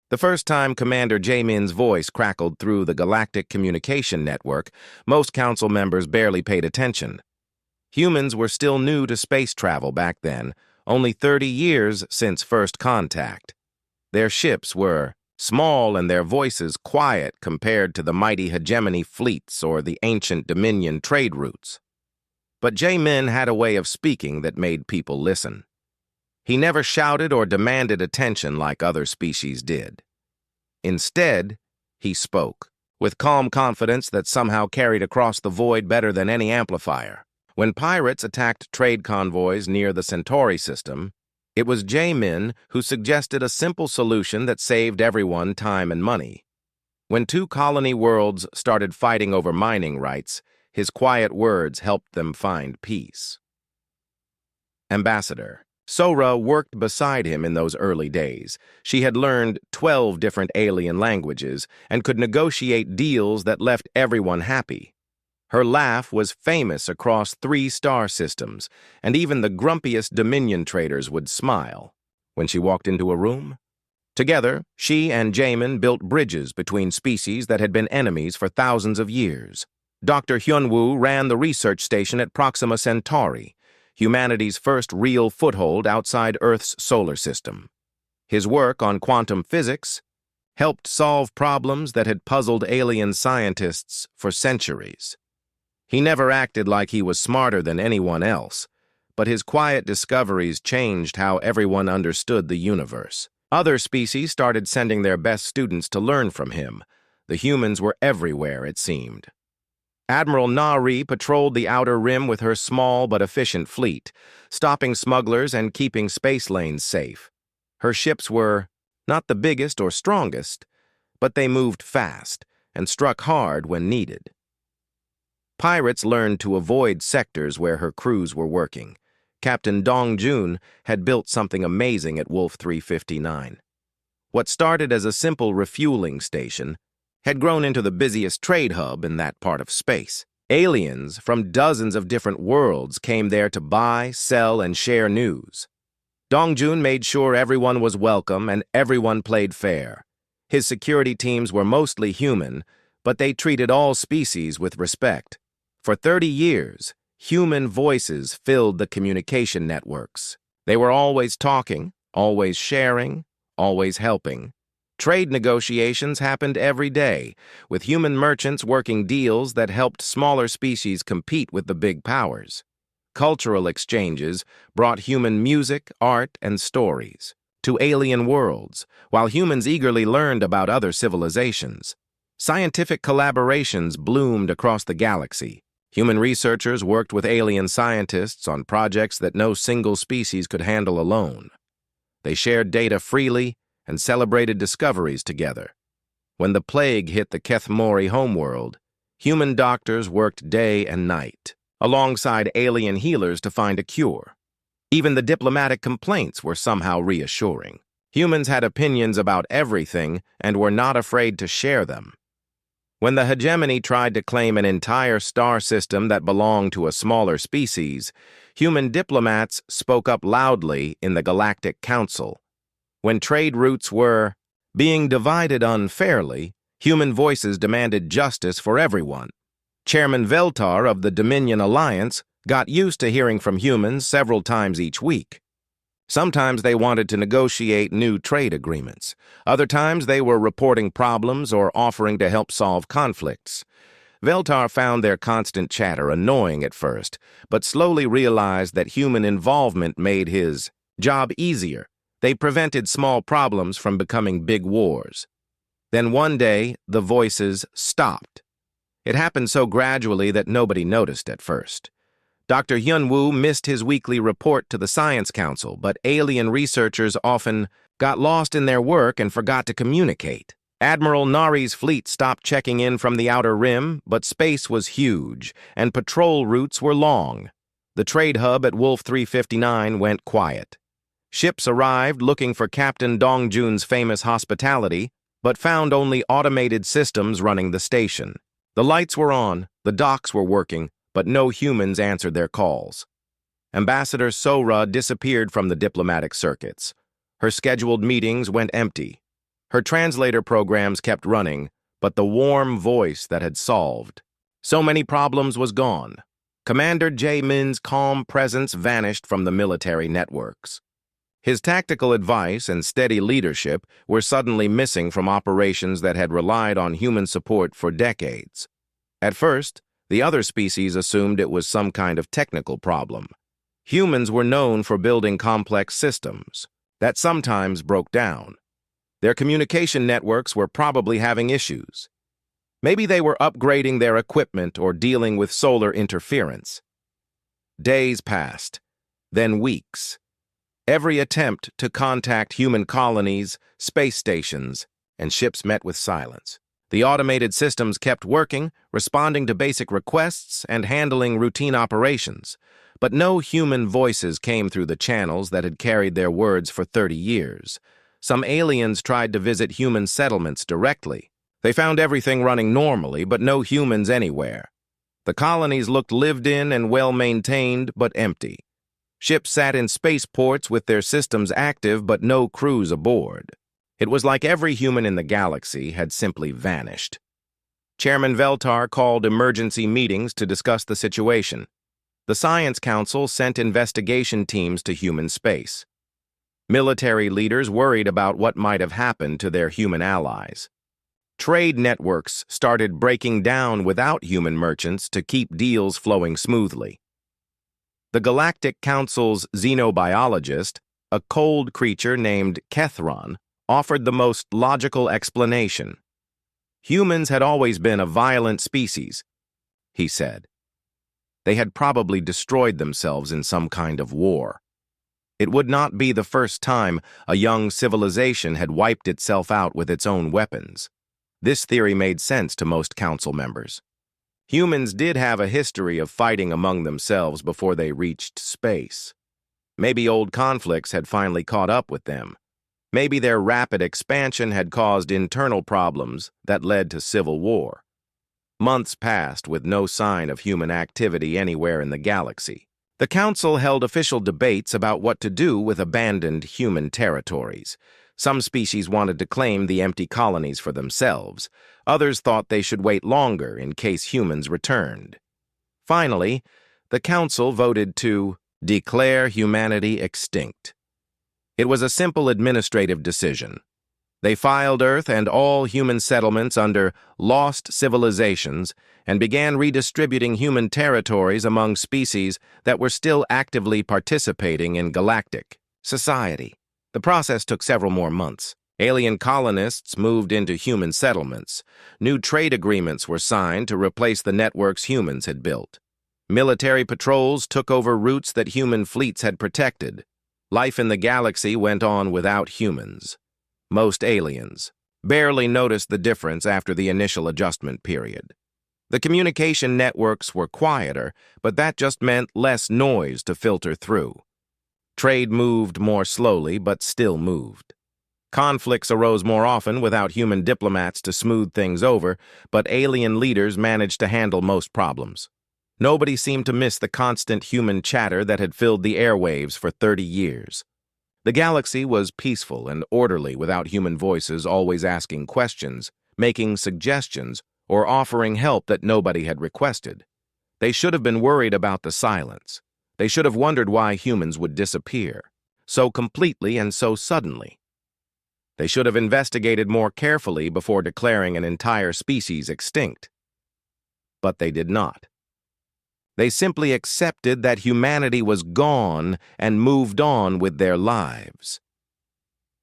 The first time Commander Jamin's voice crackled through the Galactic Communication Network, most council members barely paid attention. Humans were still new to space travel back then, only 30 years since first contact. Their ships were small and their voices quiet compared to the mighty hegemony fleets or the ancient Dominion trade routes. But Jamin had a way of speaking that made people listen. He never shouted or demanded attention like other species did. Instead, he spoke, with calm confidence that somehow carried across the void better than any amplifier. When pirates attacked trade convoys near the Centauri system, it was Jamin who suggested a simple solution that saved everyone time and money. When two colony worlds started fighting over mining rights, his quiet words helped them find peace. Ambassador Sora worked beside him in those early days. She had learned 12 different alien languages and could negotiate deals that left everyone happy. Her laugh was famous across 3 star systems, and even the grumpiest Dominion traders would smile when she walked into a room. Together, she and Jamin built bridges between species that had been enemies for thousands of years. Dr. Hyunwoo ran the research station at Proxima Centauri, humanity's first real foothold outside Earth's solar system. His work on quantum physics helped solve problems that had puzzled alien scientists for centuries. He never acted like he was smarter than anyone else, but his quiet discoveries changed how everyone understood the universe. Other species started sending their best students to learn from him. The humans were everywhere, it seemed. Admiral Nari patrolled the outer rim with her small but efficient fleet, stopping smugglers and keeping space lanes safe. Her ships were not the biggest or strongest, but they moved fast and struck hard when needed. Pirates learned to avoid sectors where her crews were working. Captain Dong Jun had built something amazing at Wolf 359. What started as a simple refueling station had grown into the busiest trade hub in that part of space. Aliens from dozens of different worlds came there to buy, sell, and share news. Dongjun made sure everyone was welcome and everyone played fair. His security teams were mostly human, but they treated all species with respect. For 30 years, human voices filled the communication networks. They were always talking, always sharing, always helping. Trade negotiations happened every day, with human merchants working deals that helped smaller species compete with the big powers. Cultural exchanges brought human music, art, and stories to alien worlds, while humans eagerly learned about other civilizations. Scientific collaborations bloomed across the galaxy. Human researchers worked with alien scientists on projects that no single species could handle alone. They shared data freely and celebrated discoveries together. When the plague hit the Kethmori homeworld, human doctors worked day and night, alongside alien healers to find a cure. Even the diplomatic complaints were somehow reassuring. Humans had opinions about everything and were not afraid to share them. When the hegemony tried to claim an entire star system that belonged to a smaller species, human diplomats spoke up loudly in the Galactic Council. When trade routes were being divided unfairly, human voices demanded justice for everyone. Chairman Veltar of the Dominion Alliance got used to hearing from humans several times each week. Sometimes they wanted to negotiate new trade agreements. Other times they were reporting problems or offering to help solve conflicts. Veltar found their constant chatter annoying at first, but slowly realized that human involvement made his job easier. They prevented small problems from becoming big wars. Then one day, the voices stopped. It happened so gradually that nobody noticed at first. Dr. Hyunwoo missed his weekly report to the Science Council, but alien researchers often got lost in their work and forgot to communicate. Admiral Nari's fleet stopped checking in from the outer rim, but space was huge, and patrol routes were long. The trade hub at Wolf 359 went quiet. Ships arrived looking for Captain Dongjun's famous hospitality, but found only automated systems running the station. The lights were on, the docks were working, but no humans answered their calls. Ambassador Sora disappeared from the diplomatic circuits. Her scheduled meetings went empty. Her translator programs kept running, but the warm voice that had solved so many problems was gone. Commander Jae-min's calm presence vanished from the military networks. His tactical advice and steady leadership were suddenly missing from operations that had relied on human support for decades. At first, the other species assumed it was some kind of technical problem. Humans were known for building complex systems that sometimes broke down. Their communication networks were probably having issues. Maybe they were upgrading their equipment or dealing with solar interference. Days passed, then weeks. Every attempt to contact human colonies, space stations, and ships met with silence. The automated systems kept working, responding to basic requests and handling routine operations, but no human voices came through the channels that had carried their words for 30 years. Some aliens tried to visit human settlements directly. They found everything running normally, but no humans anywhere. The colonies looked lived in and well-maintained, but empty. Ships sat in spaceports with their systems active, but no crews aboard. It was like every human in the galaxy had simply vanished. Chairman Veltar called emergency meetings to discuss the situation. The Science Council sent investigation teams to human space. Military leaders worried about what might have happened to their human allies. Trade networks started breaking down without human merchants to keep deals flowing smoothly. The Galactic Council's xenobiologist, a cold creature named Kethron, offered the most logical explanation. Humans had always been a violent species, he said. They had probably destroyed themselves in some kind of war. It would not be the first time a young civilization had wiped itself out with its own weapons. This theory made sense to most council members. Humans did have a history of fighting among themselves before they reached space. Maybe old conflicts had finally caught up with them. Maybe their rapid expansion had caused internal problems that led to civil war. Months passed with no sign of human activity anywhere in the galaxy. The council held official debates about what to do with abandoned human territories. Some species wanted to claim the empty colonies for themselves. Others thought they should wait longer in case humans returned. Finally, the council voted to declare humanity extinct. It was a simple administrative decision. They filed Earth and all human settlements under lost civilizations and began redistributing human territories among species that were still actively participating in galactic society. The process took several more months. Alien colonists moved into human settlements. New trade agreements were signed to replace the networks humans had built. Military patrols took over routes that human fleets had protected. Life in the galaxy went on without humans. Most aliens barely noticed the difference after the initial adjustment period. The communication networks were quieter, but that just meant less noise to filter through. Trade moved more slowly, but still moved. Conflicts arose more often without human diplomats to smooth things over, but alien leaders managed to handle most problems. Nobody seemed to miss the constant human chatter that had filled the airwaves for 30 years. The galaxy was peaceful and orderly without human voices always asking questions, making suggestions, or offering help that nobody had requested. They should have been worried about the silence. They should have wondered why humans would disappear, so completely and so suddenly. They should have investigated more carefully before declaring an entire species extinct. But they did not. They simply accepted that humanity was gone and moved on with their lives.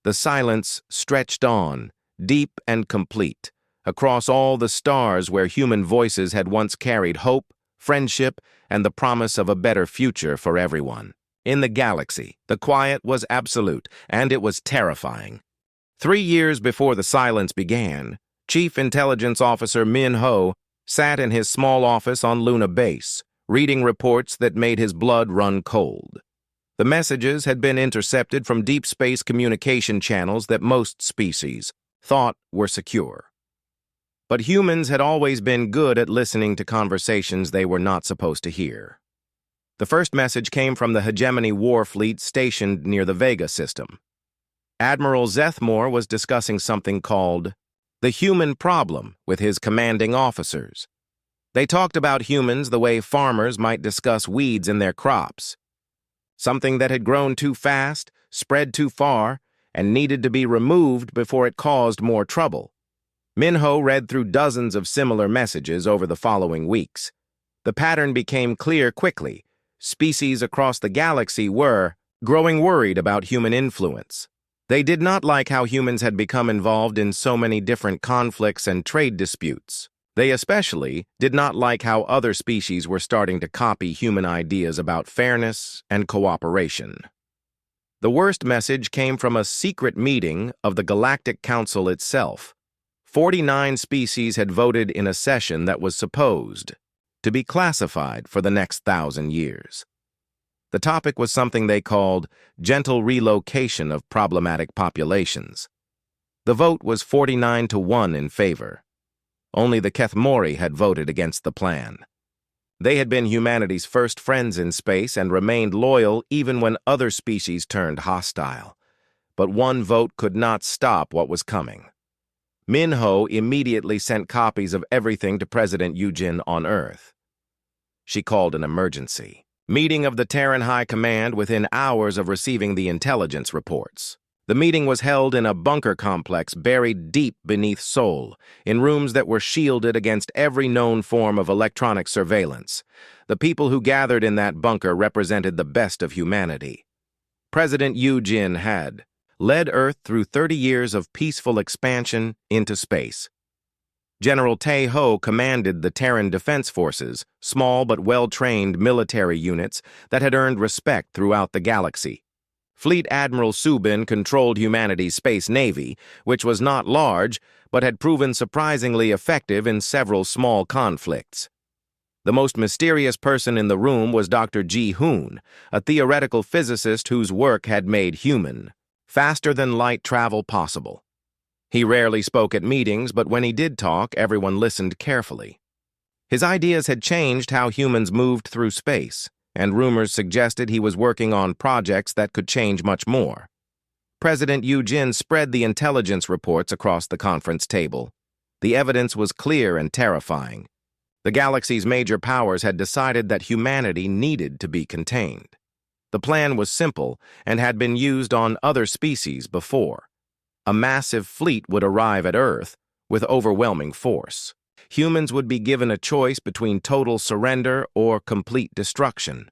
The silence stretched on, deep and complete, across all the stars where human voices had once carried hope, friendship, and the promise of a better future for everyone. In the galaxy, the quiet was absolute, and it was terrifying. 3 years before the silence began, Chief Intelligence Officer Min Ho sat in his small office on Luna Base, reading reports that made his blood run cold. The messages had been intercepted from deep space communication channels that most species thought were secure. But humans had always been good at listening to conversations they were not supposed to hear. The first message came from the Hegemony War fleet stationed near the Vega system. Admiral Zethmore was discussing something called the human problem with his commanding officers. They talked about humans the way farmers might discuss weeds in their crops. Something that had grown too fast, spread too far, and needed to be removed before it caused more trouble. Minho read through dozens of similar messages over the following weeks. The pattern became clear quickly. Species across the galaxy were growing worried about human influence. They did not like how humans had become involved in so many different conflicts and trade disputes. They especially did not like how other species were starting to copy human ideas about fairness and cooperation. The worst message came from a secret meeting of the Galactic Council itself. 49 species had voted in a session that was supposed to be classified for the next 1,000 years. The topic was something they called gentle relocation of problematic populations. The vote was 49-1 in favor. Only the Kethmori had voted against the plan. They had been humanity's first friends in space and remained loyal even when other species turned hostile. But one vote could not stop what was coming. Minho immediately sent copies of everything to President Yujin on Earth. She called an emergency meeting of the Terran High Command within hours of receiving the intelligence reports. The meeting was held in a bunker complex buried deep beneath Seoul, in rooms that were shielded against every known form of electronic surveillance. The people who gathered in that bunker represented the best of humanity. President Yujin had led Earth through 30 years of peaceful expansion into space. General Tae-ho commanded the Terran Defense Forces, small but well-trained military units that had earned respect throughout the galaxy. Fleet Admiral Subin controlled humanity's space navy, which was not large, but had proven surprisingly effective in several small conflicts. The most mysterious person in the room was Dr. Ji-hoon, a theoretical physicist whose work had made human, faster-than-light travel possible. He rarely spoke at meetings, but when he did talk, everyone listened carefully. His ideas had changed how humans moved through space, and rumors suggested he was working on projects that could change much more. President Yujin spread the intelligence reports across the conference table. The evidence was clear and terrifying. The galaxy's major powers had decided that humanity needed to be contained. The plan was simple and had been used on other species before. A massive fleet would arrive at Earth with overwhelming force. Humans would be given a choice between total surrender or complete destruction.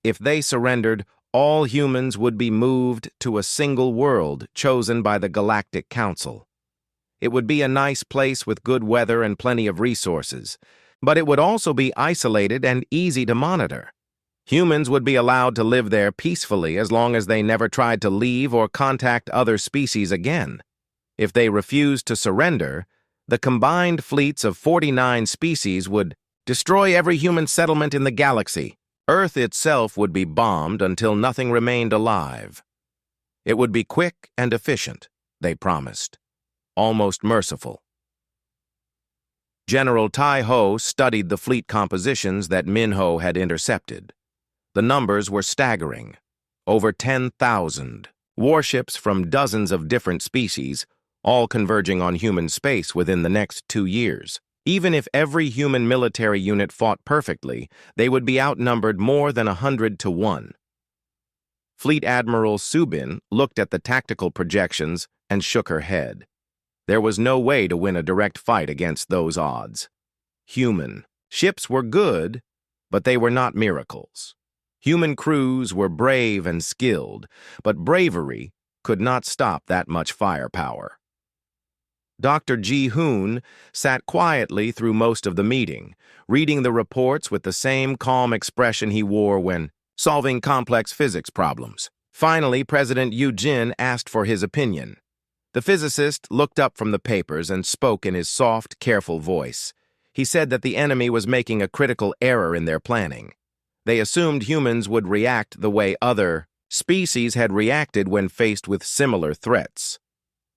If they surrendered, all humans would be moved to a single world chosen by the Galactic Council. It would be a nice place with good weather and plenty of resources, but it would also be isolated and easy to monitor. Humans would be allowed to live there peacefully as long as they never tried to leave or contact other species again. If they refused to surrender, the combined fleets of 49 species would destroy every human settlement in the galaxy. Earth itself would be bombed until nothing remained alive. It would be quick and efficient, they promised. Almost merciful. General Tai-ho studied the fleet compositions that Minho had intercepted. The numbers were staggering. Over 10,000 warships from dozens of different species, all converging on human space within the next 2 years. Even if every human military unit fought perfectly, they would be outnumbered more than 100-1. Fleet Admiral Subin looked at the tactical projections and shook her head. There was no way to win a direct fight against those odds. Human ships were good, but they were not miracles. Human crews were brave and skilled, but bravery could not stop that much firepower. Dr. Ji-hoon sat quietly through most of the meeting, reading the reports with the same calm expression he wore when solving complex physics problems. Finally, President Yujin asked for his opinion. The physicist looked up from the papers and spoke in his soft, careful voice. He said that the enemy was making a critical error in their planning. They assumed humans would react the way other species had reacted when faced with similar threats.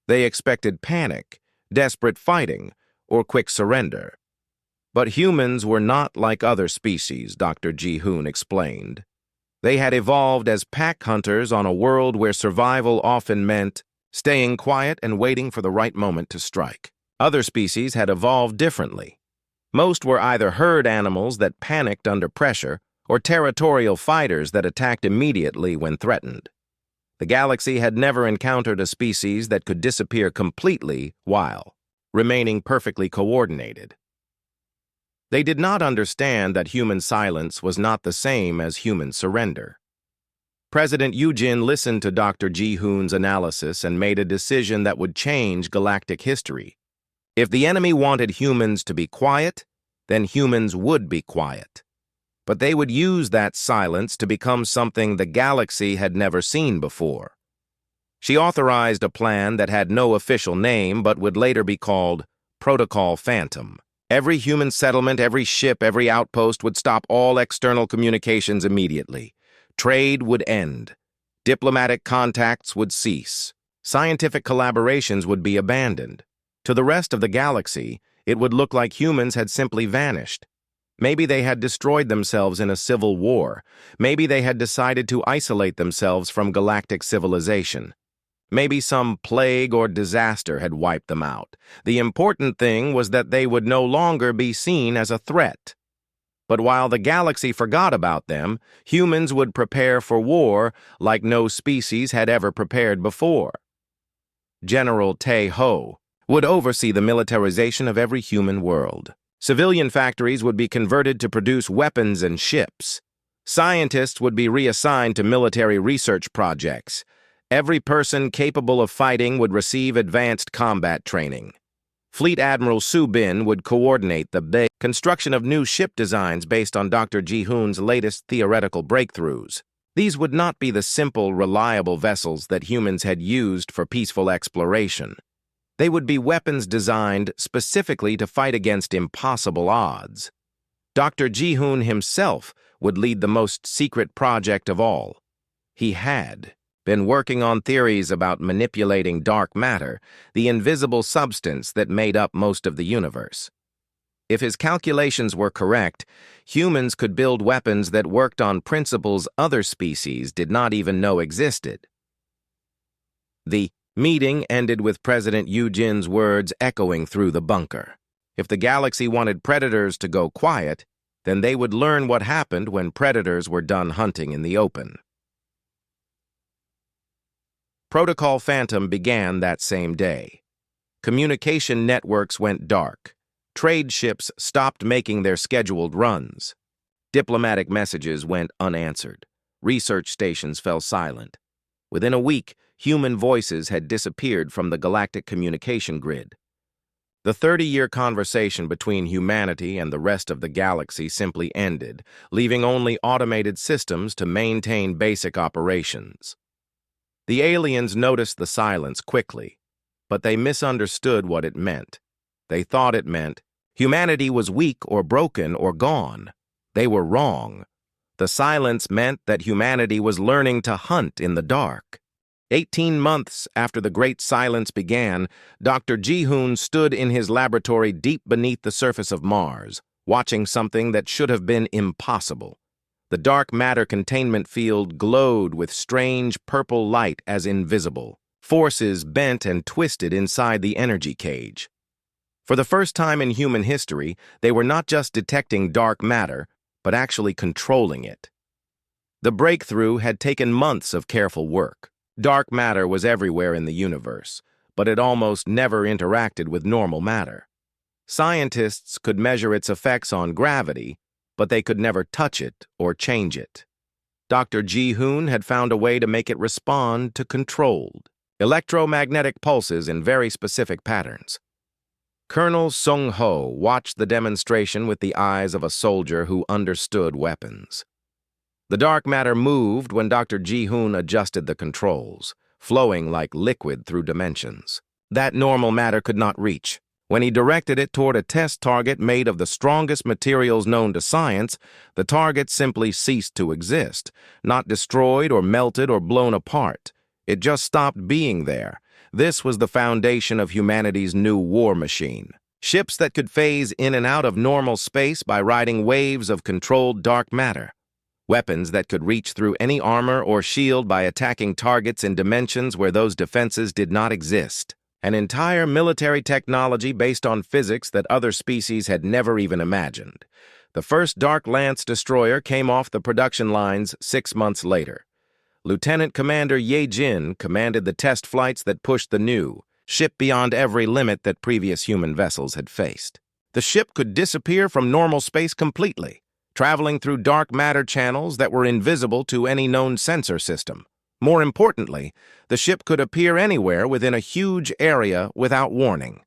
They expected panic, desperate fighting, or quick surrender. But humans were not like other species, Dr. Ji-hoon explained. They had evolved as pack hunters on a world where survival often meant staying quiet and waiting for the right moment to strike. Other species had evolved differently. Most were either herd animals that panicked under pressure or territorial fighters that attacked immediately when threatened. The galaxy had never encountered a species that could disappear completely while remaining perfectly coordinated. They did not understand that human silence was not the same as human surrender. President Yujin listened to Dr. Ji-hoon's analysis and made a decision that would change galactic history. If the enemy wanted humans to be quiet, then humans would be quiet. But they would use that silence to become something the galaxy had never seen before. She authorized a plan that had no official name but would later be called Protocol Phantom. Every human settlement, every ship, every outpost would stop all external communications immediately. Trade would end. Diplomatic contacts would cease. Scientific collaborations would be abandoned. To the rest of the galaxy, it would look like humans had simply vanished. Maybe they had destroyed themselves in a civil war. Maybe they had decided to isolate themselves from galactic civilization. Maybe some plague or disaster had wiped them out. The important thing was that they would no longer be seen as a threat. But while the galaxy forgot about them, humans would prepare for war like no species had ever prepared before. General Tae-ho would oversee the militarization of every human world. Civilian factories would be converted to produce weapons and ships. Scientists would be reassigned to military research projects. Every person capable of fighting would receive advanced combat training. Fleet Admiral Su Bin would coordinate the construction of new ship designs based on Dr. Ji-hoon's latest theoretical breakthroughs. These would not be the simple, reliable vessels that humans had used for peaceful exploration. They would be weapons designed specifically to fight against impossible odds. Dr. Ji-hoon himself would lead the most secret project of all. He had been working on theories about manipulating dark matter, the invisible substance that made up most of the universe. If his calculations were correct, humans could build weapons that worked on principles other species did not even know existed. The meeting ended with President Yujin's words echoing through the bunker. If the galaxy wanted predators to go quiet, then they would learn what happened when predators were done hunting in the open. Protocol Phantom began that same day. Communication networks went dark. Trade ships stopped making their scheduled runs. Diplomatic messages went unanswered. Research stations fell silent. Within a week, human voices had disappeared from the galactic communication grid. The 30-year conversation between humanity and the rest of the galaxy simply ended, leaving only automated systems to maintain basic operations. The aliens noticed the silence quickly, but they misunderstood what it meant. They thought it meant humanity was weak or broken or gone. They were wrong. The silence meant that humanity was learning to hunt in the dark. 18 months after the Great Silence began, Dr. Ji-hoon stood in his laboratory deep beneath the surface of Mars, watching something that should have been impossible. The dark matter containment field glowed with strange purple light as invisible. Forces bent and twisted inside the energy cage. For the first time in human history, they were not just detecting dark matter, but actually controlling it. The breakthrough had taken months of careful work. Dark matter was everywhere in the universe, but it almost never interacted with normal matter. Scientists could measure its effects on gravity, but they could never touch it or change it. Dr. Ji-hoon had found a way to make it respond to controlled electromagnetic pulses in very specific patterns. Colonel Sung-ho watched the demonstration with the eyes of a soldier who understood weapons. The dark matter moved when Dr. Ji-hoon adjusted the controls, flowing like liquid through dimensions that normal matter could not reach. When he directed it toward a test target made of the strongest materials known to science, the target simply ceased to exist, not destroyed or melted or blown apart. It just stopped being there. This was the foundation of humanity's new war machine. Ships that could phase in and out of normal space by riding waves of controlled dark matter. weapons that could reach through any armor or shield by attacking targets in dimensions where those defenses did not exist. An entire military technology based on physics that other species had never even imagined. The first Dark Lance destroyer came off the production lines 6 months later. Lieutenant Commander Ye Jin commanded the test flights that pushed the new ship beyond every limit that previous human vessels had faced. The ship could disappear from normal space completely, traveling through dark matter channels that were invisible to any known sensor system. More importantly, the ship could appear anywhere within a huge area without warning.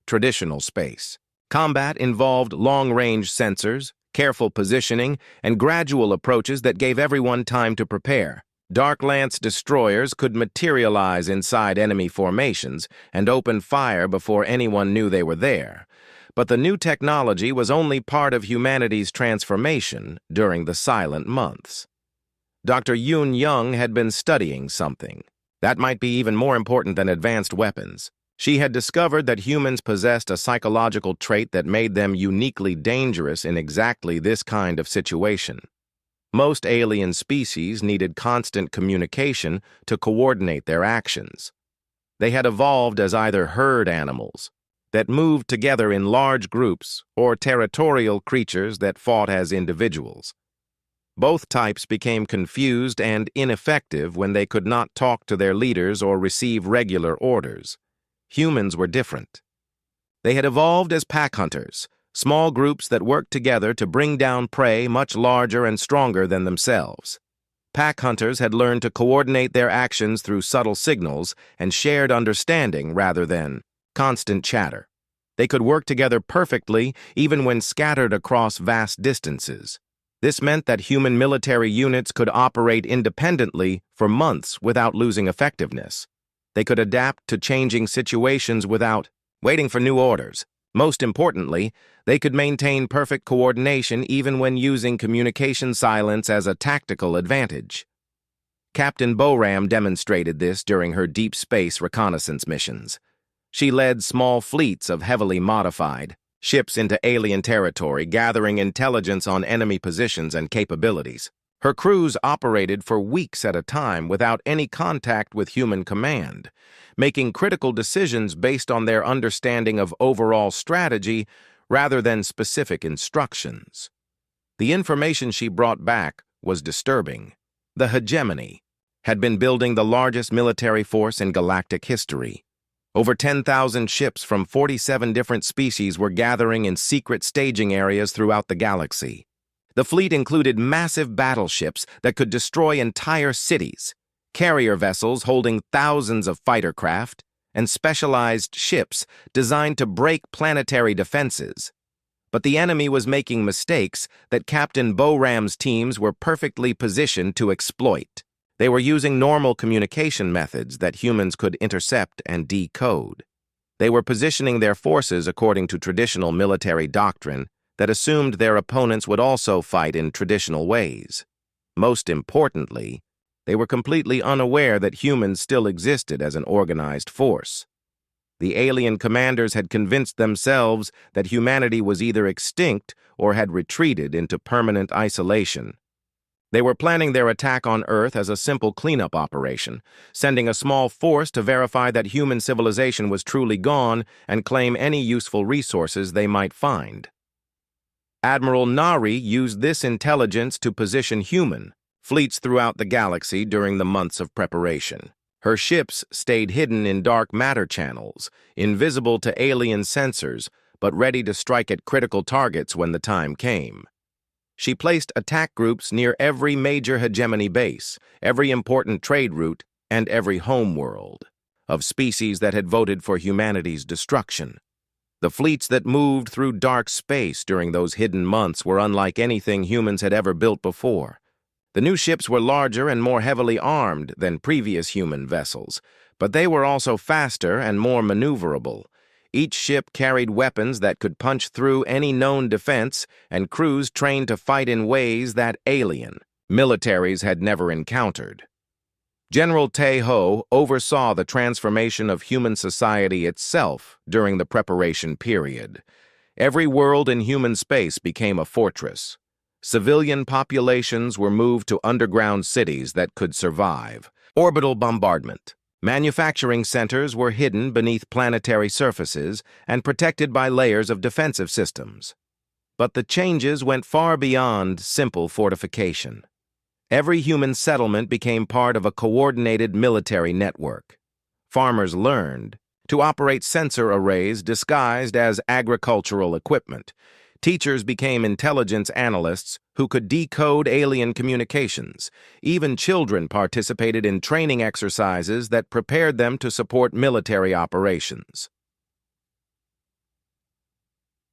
Traditional space. Combat involved long-range sensors, careful positioning, and gradual approaches that gave everyone time to prepare. Dark Lance destroyers could materialize inside enemy formations and open fire before anyone knew they were there. But the new technology was only part of humanity's transformation during the silent months. Dr. Yoon Young had been studying something that might be even more important than advanced weapons. She had discovered that humans possessed a psychological trait that made them uniquely dangerous in exactly this kind of situation. Most alien species needed constant communication to coordinate their actions. They had evolved as either herd animals that moved together in large groups or territorial creatures that fought as individuals. Both types became confused and ineffective when they could not talk to their leaders or receive regular orders. Humans were different. They had evolved as pack hunters, small groups that worked together to bring down prey much larger and stronger than themselves. Pack hunters had learned to coordinate their actions through subtle signals and shared understanding rather than constant chatter. They could work together perfectly even when scattered across vast distances. This meant that human military units could operate independently for months without losing effectiveness. They could adapt to changing situations without waiting for new orders. Most importantly, they could maintain perfect coordination even when using communication silence as a tactical advantage. Captain Boram demonstrated this during her deep space reconnaissance missions. She led small fleets of heavily modified ships into alien territory, gathering intelligence on enemy positions and capabilities. Her crews operated for weeks at a time without any contact with human command, making critical decisions based on their understanding of overall strategy rather than specific instructions. The information she brought back was disturbing. The hegemony had been building the largest military force in galactic history. Over 10,000 ships from 47 different species were gathering in secret staging areas throughout the galaxy. The fleet included massive battleships that could destroy entire cities, carrier vessels holding thousands of fighter craft, and specialized ships designed to break planetary defenses. But the enemy was making mistakes that Captain Boram's teams were perfectly positioned to exploit. They were using normal communication methods that humans could intercept and decode. They were positioning their forces according to traditional military doctrine that assumed their opponents would also fight in traditional ways. Most importantly, they were completely unaware that humans still existed as an organized force. The alien commanders had convinced themselves that humanity was either extinct or had retreated into permanent isolation. They were planning their attack on Earth as a simple cleanup operation, sending a small force to verify that human civilization was truly gone and claim any useful resources they might find. Admiral Nari used this intelligence to position human fleets throughout the galaxy during the months of preparation. Her ships stayed hidden in dark matter channels, invisible to alien sensors, but ready to strike at critical targets when the time came. She placed attack groups near every major hegemony base, every important trade route, and every homeworld of species that had voted for humanity's destruction. The fleets that moved through dark space during those hidden months were unlike anything humans had ever built before. The new ships were larger and more heavily armed than previous human vessels, but they were also faster and more maneuverable. Each ship carried weapons that could punch through any known defense and crews trained to fight in ways that alien militaries had never encountered. General Tae-ho oversaw the transformation of human society itself during the preparation period. Every world in human space became a fortress. Civilian populations were moved to underground cities that could survive. Orbital bombardment. Manufacturing centers were hidden beneath planetary surfaces and protected by layers of defensive systems. But the changes went far beyond simple fortification. Every human settlement became part of a coordinated military network. Farmers learned to operate sensor arrays disguised as agricultural equipment. Teachers became intelligence analysts who could decode alien communications. Even children participated in training exercises that prepared them to support military operations.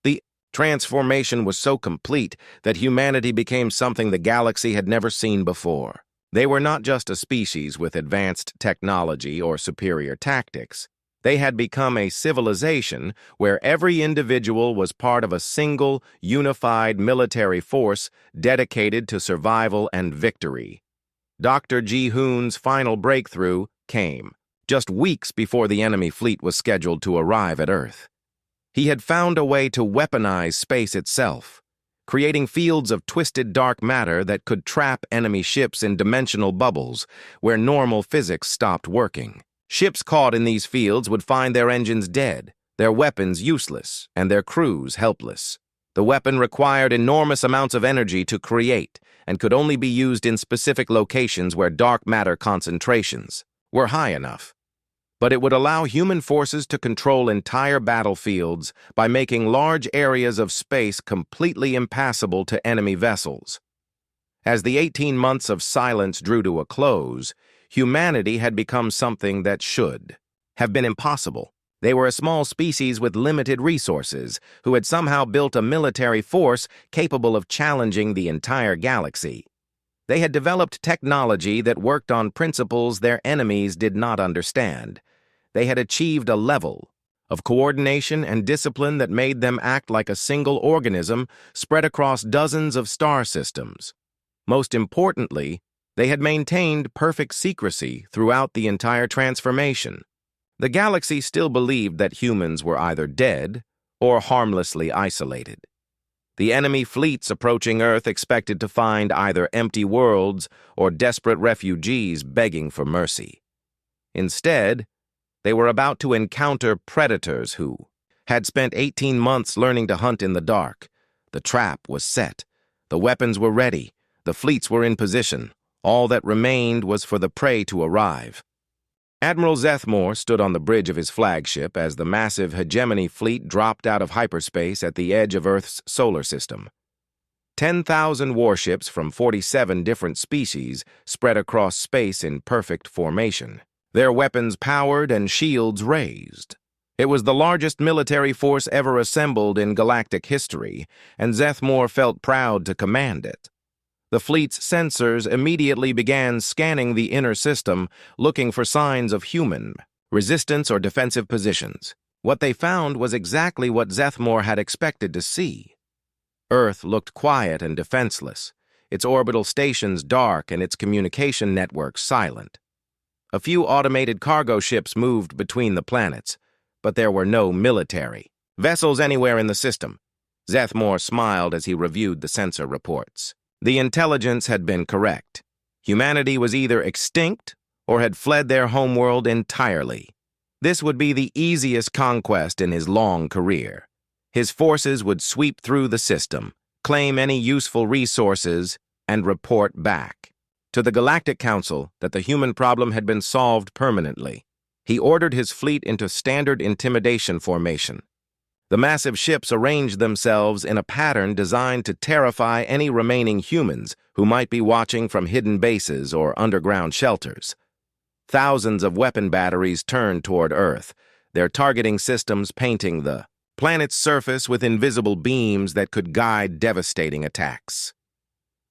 The transformation was so complete that humanity became something the galaxy had never seen before. They were not just a species with advanced technology or superior tactics. They had become a civilization where every individual was part of a single, unified military force dedicated to survival and victory. Dr. Ji-hoon's final breakthrough came just weeks before the enemy fleet was scheduled to arrive at Earth. He had found a way to weaponize space itself, creating fields of twisted dark matter that could trap enemy ships in dimensional bubbles where normal physics stopped working. Ships caught in these fields would find their engines dead, their weapons useless, and their crews helpless. The weapon required enormous amounts of energy to create and could only be used in specific locations where dark matter concentrations were high enough. But it would allow human forces to control entire battlefields by making large areas of space completely impassable to enemy vessels. As the 18 months of silence drew to a close, humanity had become something that should have been impossible. They were a small species with limited resources who had somehow built a military force capable of challenging the entire galaxy. They had developed technology that worked on principles their enemies did not understand. They had achieved a level of coordination and discipline that made them act like a single organism spread across dozens of star systems. Most importantly, they had maintained perfect secrecy throughout the entire transformation. The galaxy still believed that humans were either dead or harmlessly isolated. The enemy fleets approaching Earth expected to find either empty worlds or desperate refugees begging for mercy. Instead, they were about to encounter predators who had spent 18 months learning to hunt in the dark. The trap was set. The weapons were ready. The fleets were in position. All that remained was for the prey to arrive. Admiral Zethmore stood on the bridge of his flagship as the massive hegemony fleet dropped out of hyperspace at the edge of Earth's solar system. 10,000 warships from 47 different species spread across space in perfect formation, their weapons powered and shields raised. It was the largest military force ever assembled in galactic history, and Zethmore felt proud to command it. The fleet's sensors immediately began scanning the inner system, looking for signs of human resistance or defensive positions. What they found was exactly what Zethmore had expected to see. Earth looked quiet and defenseless, its orbital stations dark and its communication networks silent. A few automated cargo ships moved between the planets, but there were no military vessels anywhere in the system. Zethmore smiled as he reviewed the sensor reports. The intelligence had been correct. Humanity was either extinct or had fled their homeworld entirely. This would be the easiest conquest in his long career. His forces would sweep through the system, claim any useful resources, and report back to the Galactic Council that the human problem had been solved permanently. He ordered his fleet into standard intimidation formation. The massive ships arranged themselves in a pattern designed to terrify any remaining humans who might be watching from hidden bases or underground shelters. Thousands of weapon batteries turned toward Earth, their targeting systems painting the planet's surface with invisible beams that could guide devastating attacks.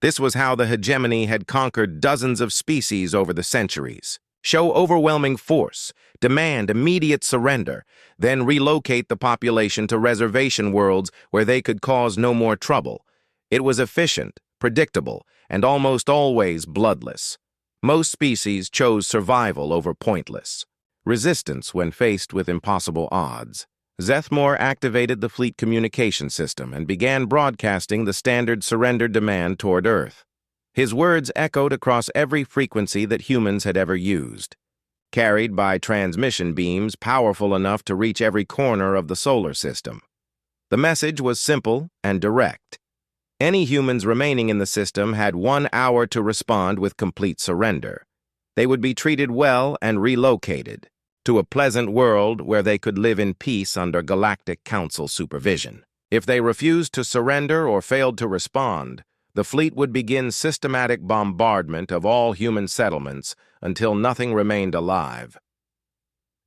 This was how the hegemony had conquered dozens of species over the centuries. Show overwhelming force, demand immediate surrender, then relocate the population to reservation worlds where they could cause no more trouble. It was efficient, predictable, and almost always bloodless. Most species chose survival over pointless resistance when faced with impossible odds. Zethmore activated the fleet communication system and began broadcasting the standard surrender demand toward Earth. His words echoed across every frequency that humans had ever used, carried by transmission beams powerful enough to reach every corner of the solar system. The message was simple and direct. Any humans remaining in the system had 1 hour to respond with complete surrender. They would be treated well and relocated to a pleasant world where they could live in peace under Galactic Council supervision. If they refused to surrender or failed to respond, the fleet would begin systematic bombardment of all human settlements until nothing remained alive.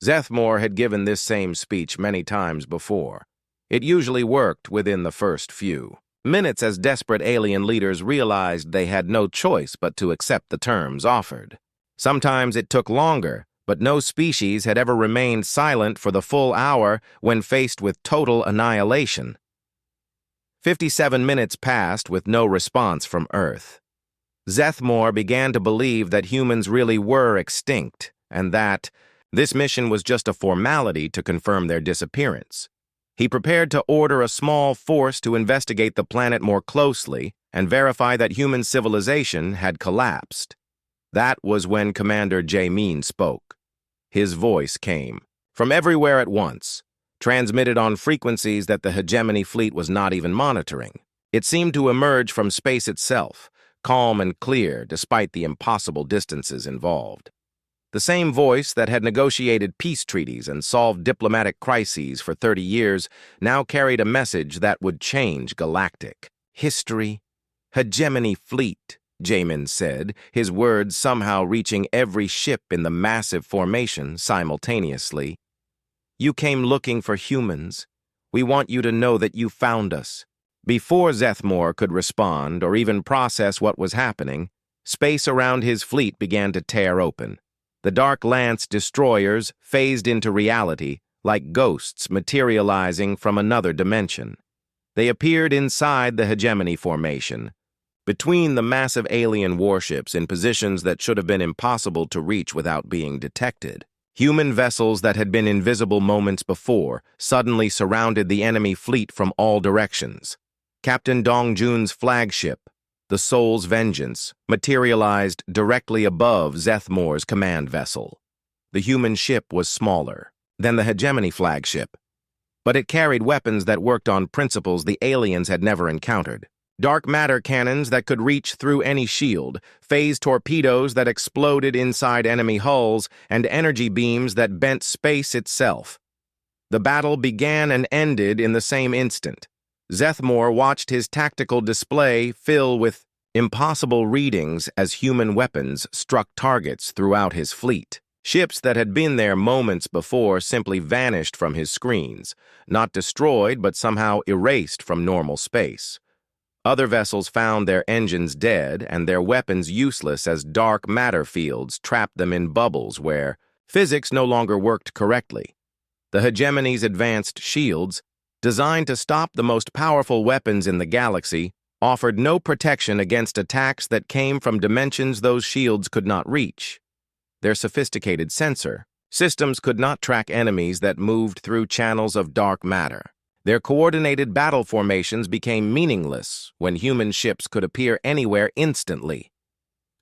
Zethmore had given this same speech many times before. It usually worked within the first few minutes as desperate alien leaders realized they had no choice but to accept the terms offered. Sometimes it took longer, but no species had ever remained silent for the full hour when faced with total annihilation. 57 minutes passed with no response from Earth. Zethmore began to believe that humans really were extinct, and that this mission was just a formality to confirm their disappearance. He prepared to order a small force to investigate the planet more closely and verify that human civilization had collapsed. That was when Commander Jamin spoke. His voice came from everywhere at once, transmitted on frequencies that the hegemony fleet was not even monitoring. It seemed to emerge from space itself, calm and clear despite the impossible distances involved. The same voice that had negotiated peace treaties and solved diplomatic crises for 30 years now carried a message that would change galactic history. Hegemony fleet, Jamin said, his words somehow reaching every ship in the massive formation simultaneously. You came looking for humans. We want you to know that you found us. Before Zethmore could respond or even process what was happening, space around his fleet began to tear open. The Dark Lance destroyers phased into reality like ghosts materializing from another dimension. They appeared inside the hegemony formation, between the massive alien warships in positions that should have been impossible to reach without being detected. Human vessels that had been invisible moments before suddenly surrounded the enemy fleet from all directions. Captain Dongjun's flagship, the Soul's Vengeance, materialized directly above Zethmore's command vessel. The human ship was smaller than the hegemony flagship, but it carried weapons that worked on principles the aliens had never encountered. Dark matter cannons that could reach through any shield, phase torpedoes that exploded inside enemy hulls, and energy beams that bent space itself. The battle began and ended in the same instant. Zethmore watched his tactical display fill with impossible readings as human weapons struck targets throughout his fleet. Ships that had been there moments before simply vanished from his screens, not destroyed but somehow erased from normal space. Other vessels found their engines dead and their weapons useless as dark matter fields trapped them in bubbles where physics no longer worked correctly. The hegemony's advanced shields, designed to stop the most powerful weapons in the galaxy, offered no protection against attacks that came from dimensions those shields could not reach. Their sophisticated sensor systems could not track enemies that moved through channels of dark matter. Their coordinated battle formations became meaningless when human ships could appear anywhere instantly.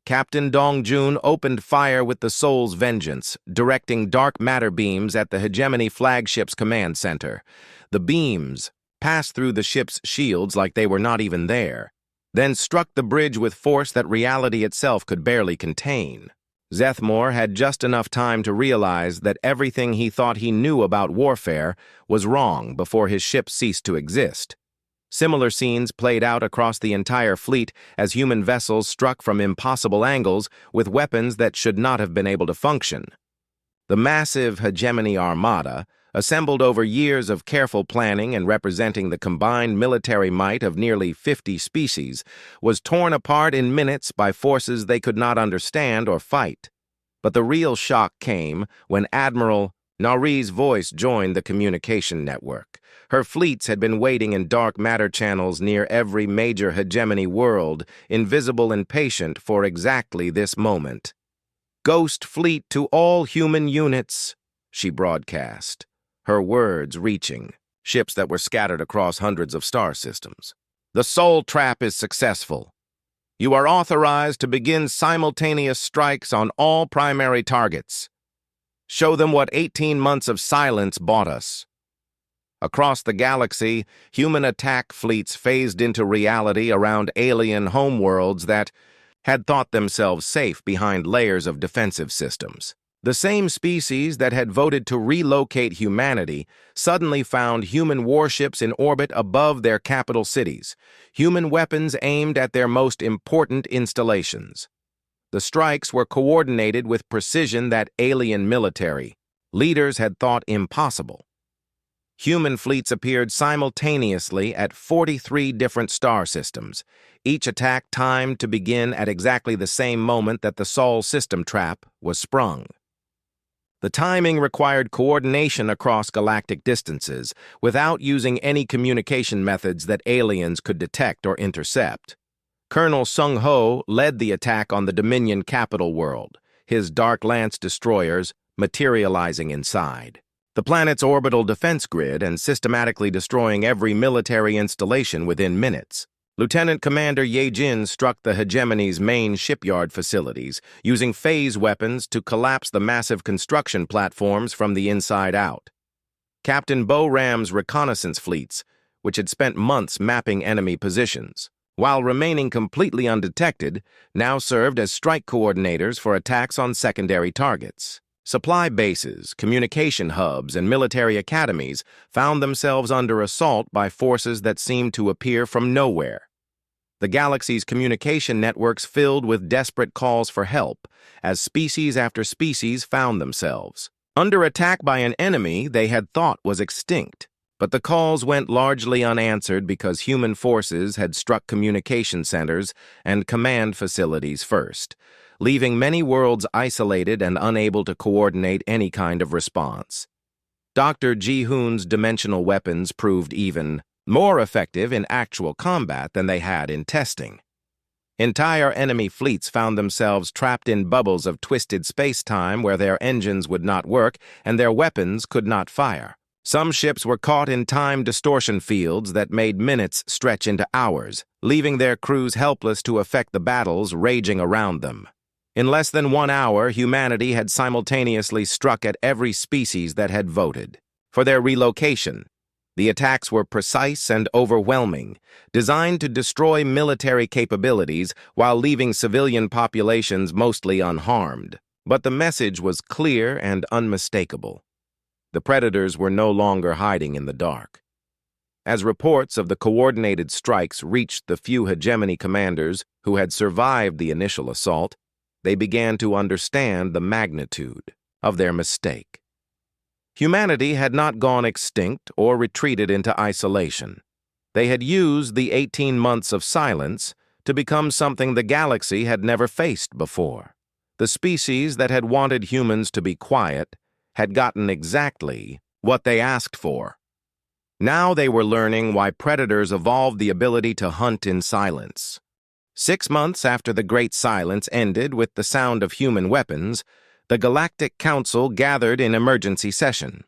Captain Dongjun opened fire with the Soul's Vengeance, directing dark matter beams at the hegemony flagship's command center. The beams passed through the ship's shields like they were not even there, then struck the bridge with force that reality itself could barely contain. Zethmore had just enough time to realize that everything he thought he knew about warfare was wrong before his ship ceased to exist. Similar scenes played out across the entire fleet as human vessels struck from impossible angles with weapons that should not have been able to function. The massive hegemony armada, assembled over years of careful planning and representing the combined military might of nearly 50 species, was torn apart in minutes by forces they could not understand or fight. But the real shock came when Admiral Nari's voice joined the communication network. Her fleets had been waiting in dark matter channels near every major hegemony world, invisible and patient for exactly this moment. "Ghost fleet to all human units," she broadcast. her words reaching ships that were scattered across hundreds of star systems. The Soul Trap is successful. You are authorized to begin simultaneous strikes on all primary targets. Show them what 18 months of silence bought us. Across the galaxy, human attack fleets phased into reality around alien homeworlds that had thought themselves safe behind layers of defensive systems. The same species that had voted to relocate humanity suddenly found human warships in orbit above their capital cities, human weapons aimed at their most important installations. The strikes were coordinated with precision that alien military leaders had thought impossible. Human fleets appeared simultaneously at 43 different star systems, each attack timed to begin at exactly the same moment that the Sol system trap was sprung. The timing required coordination across galactic distances without using any communication methods that aliens could detect or intercept. Colonel Sung Ho led the attack on the Dominion capital world, his Dark Lance destroyers materializing inside the planet's orbital defense grid and systematically destroying every military installation within minutes. Lieutenant Commander Ye Jin struck the hegemony's main shipyard facilities, using phase weapons to collapse the massive construction platforms from the inside out. Captain Bo Ram's reconnaissance fleets, which had spent months mapping enemy positions, while remaining completely undetected, now served as strike coordinators for attacks on secondary targets. Supply bases, communication hubs, and military academies found themselves under assault by forces that seemed to appear from nowhere. The galaxy's communication networks filled with desperate calls for help, as species after species found themselves under attack by an enemy they had thought was extinct. But the calls went largely unanswered because human forces had struck communication centers and command facilities first, leaving many worlds isolated and unable to coordinate any kind of response. Dr. Ji-hoon's dimensional weapons proved even more effective in actual combat than they had in testing. Entire enemy fleets found themselves trapped in bubbles of twisted space-time where their engines would not work and their weapons could not fire. Some ships were caught in time distortion fields that made minutes stretch into hours, leaving their crews helpless to affect the battles raging around them. In less than 1 hour, humanity had simultaneously struck at every species that had voted for their relocation. The attacks were precise and overwhelming, designed to destroy military capabilities while leaving civilian populations mostly unharmed. But the message was clear and unmistakable. The predators were no longer hiding in the dark. As reports of the coordinated strikes reached the few hegemony commanders who had survived the initial assault, they began to understand the magnitude of their mistake. Humanity had not gone extinct or retreated into isolation. They had used the 18 months of silence to become something the galaxy had never faced before. The species that had wanted humans to be quiet had gotten exactly what they asked for. Now they were learning why predators evolved the ability to hunt in silence. 6 months after the Great Silence ended with the sound of human weapons, the Galactic Council gathered in emergency session.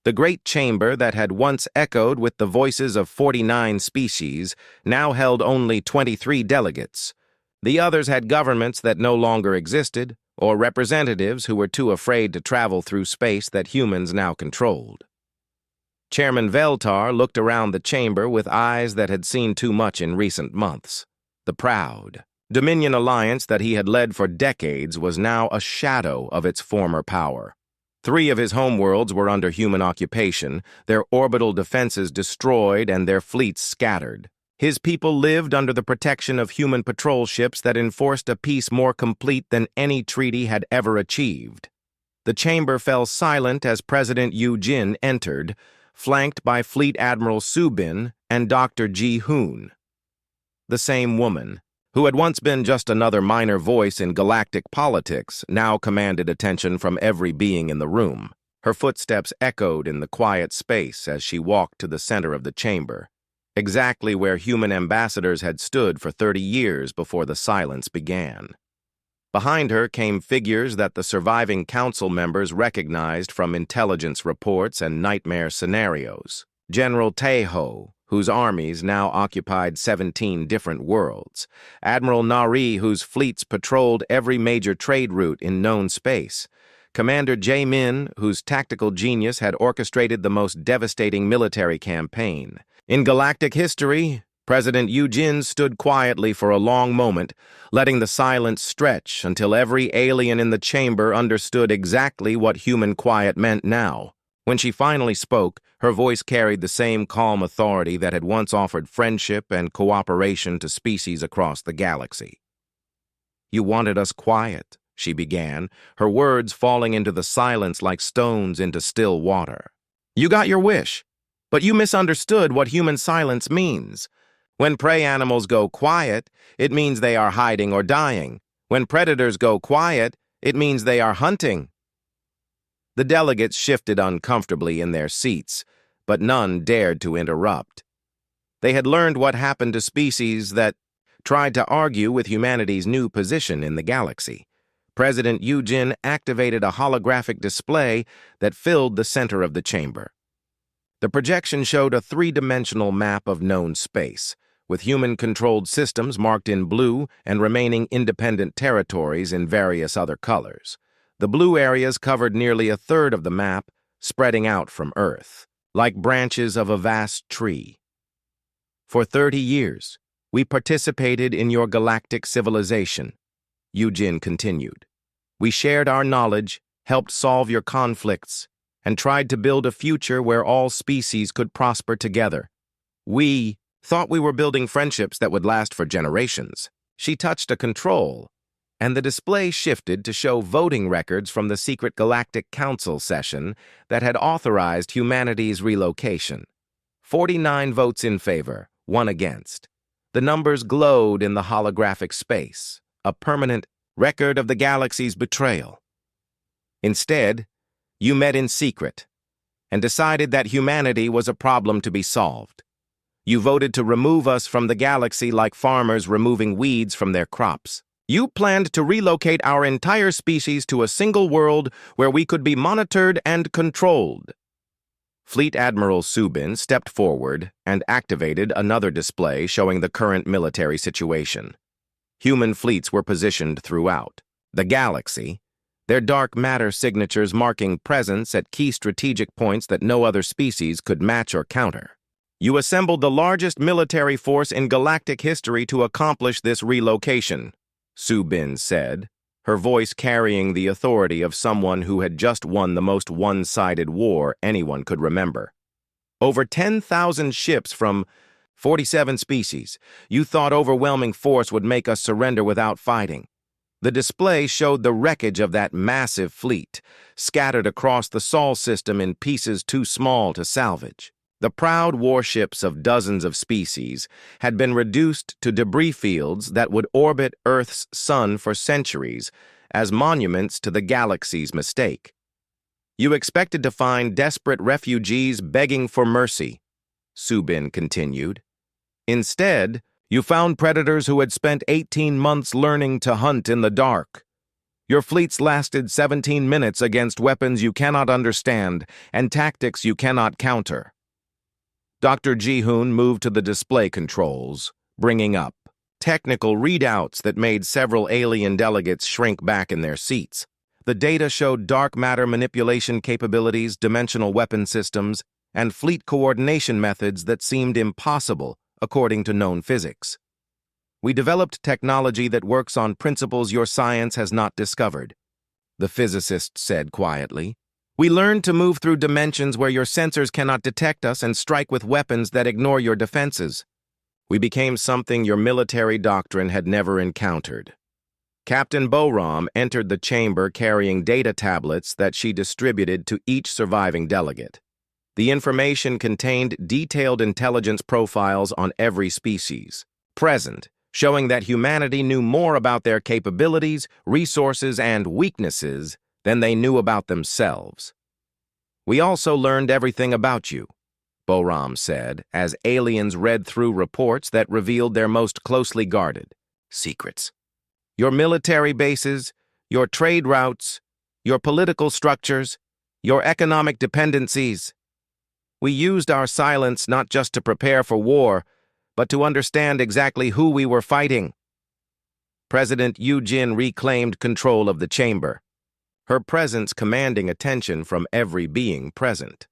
The Great Chamber that had once echoed with the voices of 49 species now held only 23 delegates. The others had governments that no longer existed, or representatives who were too afraid to travel through space that humans now controlled. Chairman Veltar looked around the chamber with eyes that had seen too much in recent months. The proud Dominion alliance that he had led for decades was now a shadow of its former power. 3 of his homeworlds were under human occupation, their orbital defenses destroyed and their fleets scattered. His people lived under the protection of human patrol ships that enforced a peace more complete than any treaty had ever achieved. The chamber fell silent as President Yu Jin entered, flanked by Fleet Admiral Su Bin and Dr. Ji-hoon. The same woman, who had once been just another minor voice in galactic politics, now commanded attention from every being in the room. Her footsteps echoed in the quiet space as she walked to the center of the chamber, exactly where human ambassadors had stood for 30 years before the silence began. Behind her came figures that the surviving council members recognized from intelligence reports and nightmare scenarios. General Tejo, whose armies now occupied 17 different worlds. Admiral Nari, whose fleets patrolled every major trade route in known space. Commander Jae-min, whose tactical genius had orchestrated the most devastating military campaign. In galactic history, President Yujin stood quietly for a long moment, letting the silence stretch until every alien in the chamber understood exactly what human quiet meant now. When she finally spoke, her voice carried the same calm authority that had once offered friendship and cooperation to species across the galaxy. "You wanted us quiet," she began, her words falling into the silence like stones into still water. "You got your wish, but you misunderstood what human silence means. When prey animals go quiet, it means they are hiding or dying. When predators go quiet, it means they are hunting." The delegates shifted uncomfortably in their seats, but none dared to interrupt. They had learned what happened to species that tried to argue with humanity's new position in the galaxy. President Yujin activated a holographic display that filled the center of the chamber. The projection showed a three-dimensional map of known space, with human-controlled systems marked in blue and remaining independent territories in various other colors. The blue areas covered nearly a third of the map, spreading out from Earth, like branches of a vast tree. "For 30 years, we participated in your galactic civilization," Yujin continued. "We shared our knowledge, helped solve your conflicts, and tried to build a future where all species could prosper together. We thought we were building friendships that would last for generations." She touched a control, and the display shifted to show voting records from the secret Galactic Council session that had authorized humanity's relocation. 49 votes in favor, 1 against. The numbers glowed in the holographic space, a permanent record of the galaxy's betrayal. Instead, you met in secret and decided that humanity was a problem to be solved. You voted to remove us from the galaxy like farmers removing weeds from their crops. You planned to relocate our entire species to a single world where we could be monitored and controlled. Fleet Admiral Subin stepped forward and activated another display showing the current military situation. Human fleets were positioned throughout the galaxy, their dark matter signatures marking presence at key strategic points that no other species could match or counter. You assembled the largest military force in galactic history to accomplish this relocation, Subin said, her voice carrying the authority of someone who had just won the most one-sided war anyone could remember. Over 10,000 ships from 47 species. You thought overwhelming force would make us surrender without fighting. The display showed the wreckage of that massive fleet, scattered across the Sol system in pieces too small to salvage. The proud warships of dozens of species had been reduced to debris fields that would orbit Earth's sun for centuries as monuments to the galaxy's mistake. You expected to find desperate refugees begging for mercy, Subin continued. Instead, you found predators who had spent 18 months learning to hunt in the dark. Your fleets lasted 17 minutes against weapons you cannot understand and tactics you cannot counter. Dr. Ji-hoon moved to the display controls, bringing up technical readouts that made several alien delegates shrink back in their seats. The data showed dark matter manipulation capabilities, dimensional weapon systems, and fleet coordination methods that seemed impossible according to known physics. We developed technology that works on principles your science has not discovered, the physicist said quietly. We learned to move through dimensions where your sensors cannot detect us and strike with weapons that ignore your defenses. We became something your military doctrine had never encountered. Captain Boram entered the chamber carrying data tablets that she distributed to each surviving delegate. The information contained detailed intelligence profiles on every species present, showing that humanity knew more about their capabilities, resources, and weaknesses than they knew about themselves. We also learned everything about you, Boram said, as aliens read through reports that revealed their most closely guarded secrets. Your military bases, your trade routes, your political structures, your economic dependencies. We used our silence not just to prepare for war, but to understand exactly who we were fighting. President Yu Jin reclaimed control of the chamber, her presence commanding attention from every being present.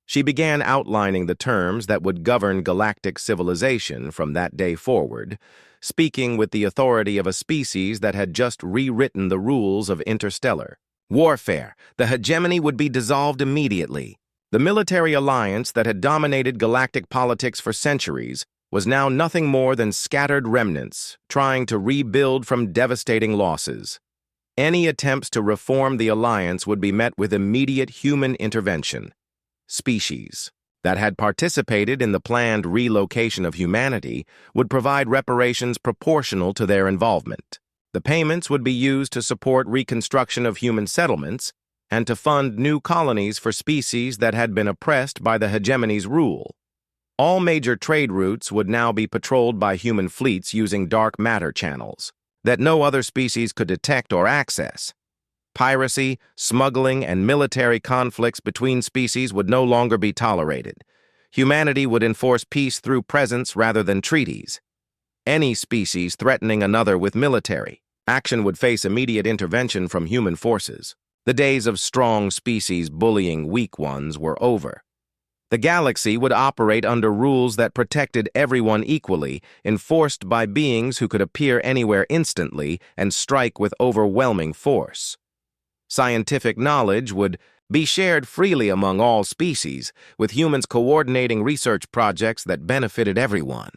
She began outlining the terms that would govern galactic civilization from that day forward, speaking with the authority of a species that had just rewritten the rules of interstellar warfare. The hegemony would be dissolved immediately. The military alliance that had dominated galactic politics for centuries was now nothing more than scattered remnants, trying to rebuild from devastating losses. Any attempts to reform the alliance would be met with immediate human intervention. Species that had participated in the planned relocation of humanity would provide reparations proportional to their involvement. The payments would be used to support reconstruction of human settlements and to fund new colonies for species that had been oppressed by the hegemony's rule. All major trade routes would now be patrolled by human fleets using dark matter channels that no other species could detect or access. Piracy, smuggling, and military conflicts between species would no longer be tolerated. Humanity would enforce peace through presence rather than treaties. Any species threatening another with military action would face immediate intervention from human forces. The days of strong species bullying weak ones were over. The galaxy would operate under rules that protected everyone equally, enforced by beings who could appear anywhere instantly and strike with overwhelming force. Scientific knowledge would be shared freely among all species, with humans coordinating research projects that benefited everyone.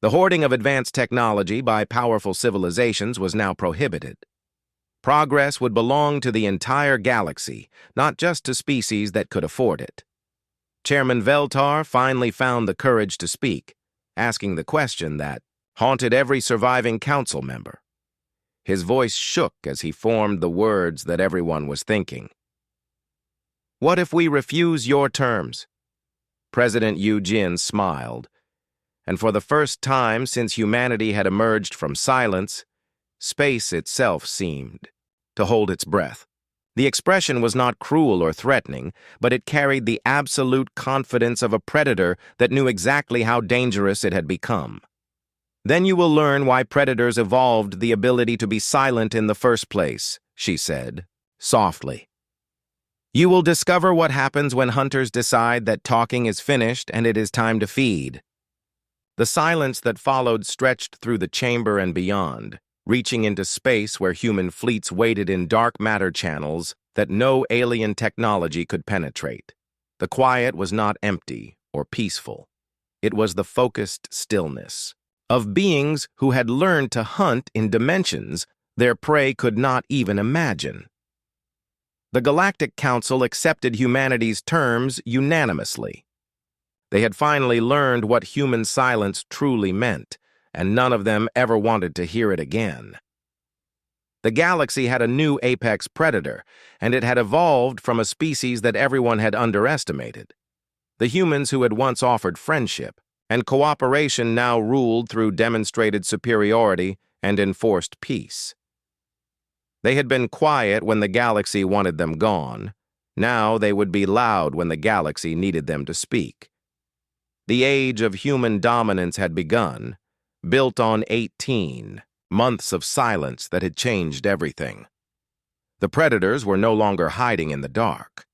The hoarding of advanced technology by powerful civilizations was now prohibited. Progress would belong to the entire galaxy, not just to species that could afford it. Chairman Veltar finally found the courage to speak, asking the question that haunted every surviving council member. His voice shook as he formed the words that everyone was thinking. What if we refuse your terms? President Yu Jin smiled, and for the first time since humanity had emerged from silence, space itself seemed to hold its breath. The expression was not cruel or threatening, but it carried the absolute confidence of a predator that knew exactly how dangerous it had become. Then you will learn why predators evolved the ability to be silent in the first place, she said, softly. You will discover what happens when hunters decide that talking is finished and it is time to feed. The silence that followed stretched through the chamber and beyond, reaching into space where human fleets waited in dark matter channels that no alien technology could penetrate. The quiet was not empty or peaceful. It was the focused stillness of beings who had learned to hunt in dimensions their prey could not even imagine. The Galactic Council accepted humanity's terms unanimously. They had finally learned what human silence truly meant, and none of them ever wanted to hear it again. The galaxy had a new apex predator, and it had evolved from a species that everyone had underestimated. The humans who had once offered friendship and cooperation now ruled through demonstrated superiority and enforced peace. They had been quiet when the galaxy wanted them gone. Now they would be loud when the galaxy needed them to speak. The age of human dominance had begun, built on 18 months of silence that had changed everything. The predators were no longer hiding in the dark.